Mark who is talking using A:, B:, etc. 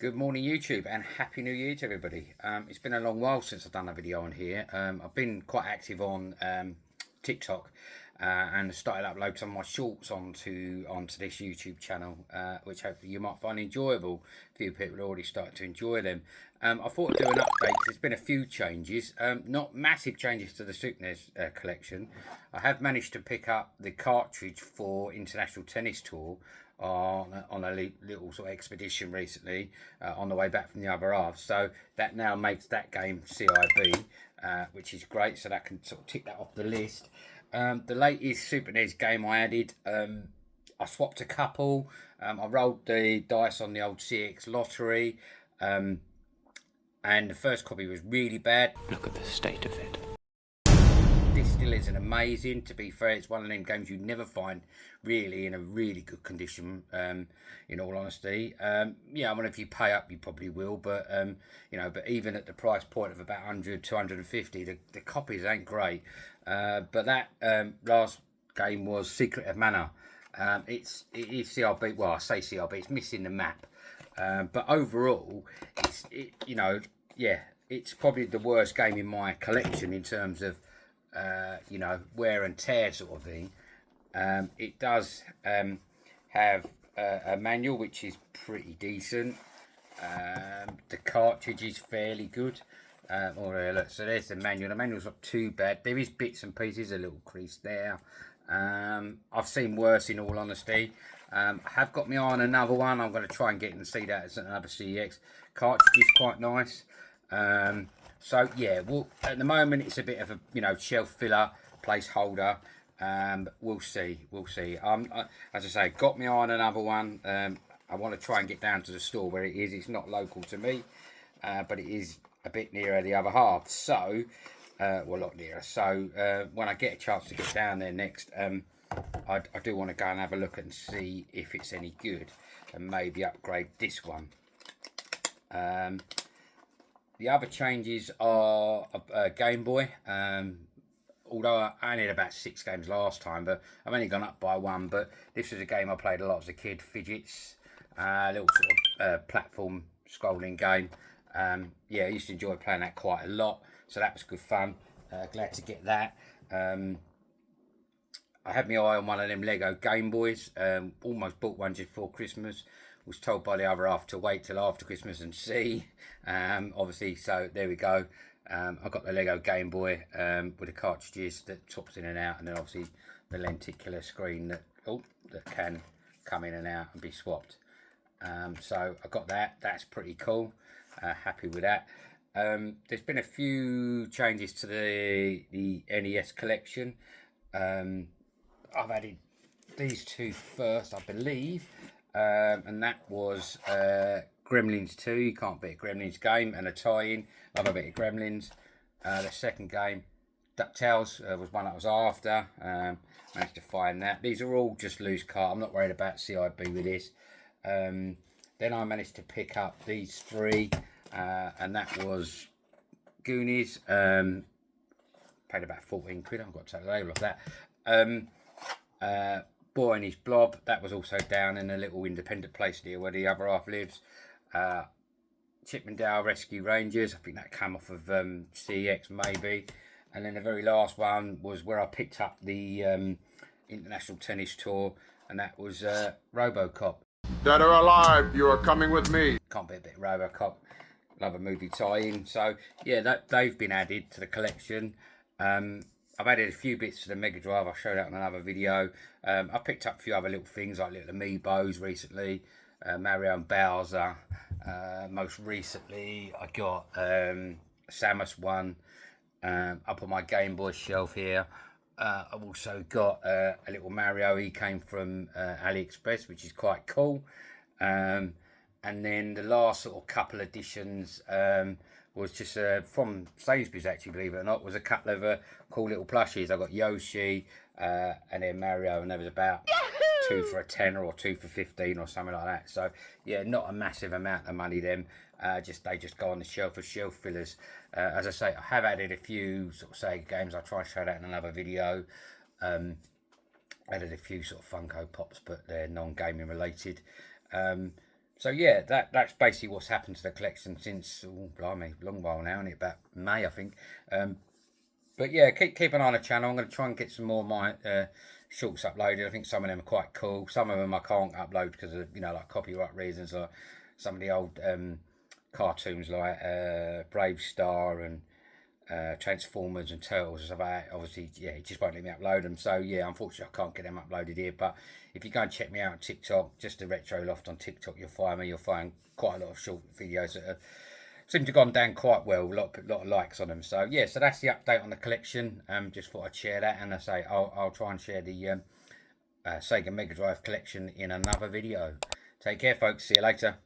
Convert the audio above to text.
A: Good morning YouTube and Happy New Year to everybody. It's been a long while since I've done a video on here. I've been quite active on TikTok and started to upload some of my shorts onto this YouTube channel, which hopefully you might find enjoyable. A few people have already started to enjoy them. I thought I'd do an update. There's been a few changes, not massive changes to the Suknes collection. I have managed to pick up the cartridge for International Tennis Tour on a little sort of expedition recently on the way back from the other half, so that now makes that game CIB, which is great, so that can sort of tick that off the list. The latest Super NES game I added, I swapped a couple. I rolled the dice on the old CX lottery, and the first copy was really bad.
B: Look at the state of it.
A: This still isn't amazing. To be fair, it's one of them games you never find really in a really good condition, in all honesty. Yeah, I mean, if you pay up you probably will, but you know, but even at the price point of about 100, 250, the copies ain't great. But that last game was Secret of Mana. It is CRB, well, I say CRB, it's missing the map, but overall you know, yeah, it's probably the worst game in my collection in terms of you know, wear and tear sort of thing. It does have a manual which is pretty decent. The cartridge is fairly good. Look, so there's the manual. The manual's not too bad. There is bits and pieces, a little crease there. I've seen worse, in all honesty. I have got my eye on another one. I'm going to try and get and see that as another CX. Cartridge is quite nice. So yeah, well, at the moment it's a bit of a, you know, shelf filler, placeholder. We'll see. As I say, got my eye on another one. I want to try and get down to the store where it is. It's not local to me, but it is a bit nearer the other half. So, well, a lot nearer. So when I get a chance to get down there next, I do want to go and have a look and see if it's any good, and maybe upgrade this one. The other changes are Game Boy. Although I only had about 6 games last time, but I've only gone up by 1. But this was a game I played a lot as a kid. Fidgets, little sort of platform scrolling game. Yeah, I used to enjoy playing that quite a lot, so that was good fun. Glad to get that. I had my eye on one of them Lego Game Boys. Almost bought one just before Christmas. Was told by the other half to wait till after Christmas and see. Obviously, so there we go. I got the Lego Game Boy with the cartridges that swaps in and out, and then obviously the lenticular screen that can come in and out and be swapped. So I got that. That's pretty cool. Happy with that. There's been a few changes to the NES collection. I've added these two first, I believe. And that was Gremlins 2. You can't beat a Gremlins game, and a tie-in. Love a bit of Gremlins. The second game, DuckTales, was one I was after. Managed to find that. These are all just loose cart. I'm not worried about CIB with this. Then I managed to pick up these 3, and that was Goonies. Paid about 14 quid. I've got to take the label off that. Boy and His Blob, that was also down in a little independent place near where the other half lives. Chip 'n Dale Rescue Rangers, I think that came off of CX maybe. And then the very last one was where I picked up the International Tennis Tour, and that was Robocop.
C: Dead or alive, you are coming with me.
A: Can't be a bit of Robocop. Love a movie tie-in. So yeah, they've been added to the collection. I've added a few bits to the Mega Drive. I'll show that in another video. I picked up a few other little things like little amiibos recently. Mario and Bowser. Most recently, I got Samus one up on my Game Boy shelf here. I've also got a little Mario. He came from AliExpress, which is quite cool. And then the last sort of couple editions was just from Sainsbury's, actually, believe it or not, was a couple of cool little plushies. I got Yoshi and then Mario, and there was about 2 for a tenner or 2 for 15 or something like that. So yeah, not a massive amount of money them. They just go on the shelf as shelf fillers. As I say, I have added a few sort of Sega games. I'll try and show that in another video. Added a few sort of Funko Pops, but they're non-gaming related. So yeah, that's basically what's happened to the collection since, oh, blimey, long while now, isn't it? About May, I think. But yeah, keep an eye on the channel. I'm going to try and get some more of my shorts uploaded. I think some of them are quite cool. Some of them I can't upload because of, you know, like copyright reasons. Like some of the old cartoons like Brave Star and Transformers and Turtles and stuff like that. Obviously, yeah, it just won't let me upload them. So yeah, unfortunately, I can't get them uploaded here. But if you go and check me out on TikTok, just the Retro Loft on TikTok, you'll find me. You'll find quite a lot of short videos that seem to have gone down quite well. A lot of likes on them. So yeah, so that's the update on the collection. Just thought I'd share that, and I say I'll try and share the Sega Mega Drive collection in another video. Take care, folks. See you later.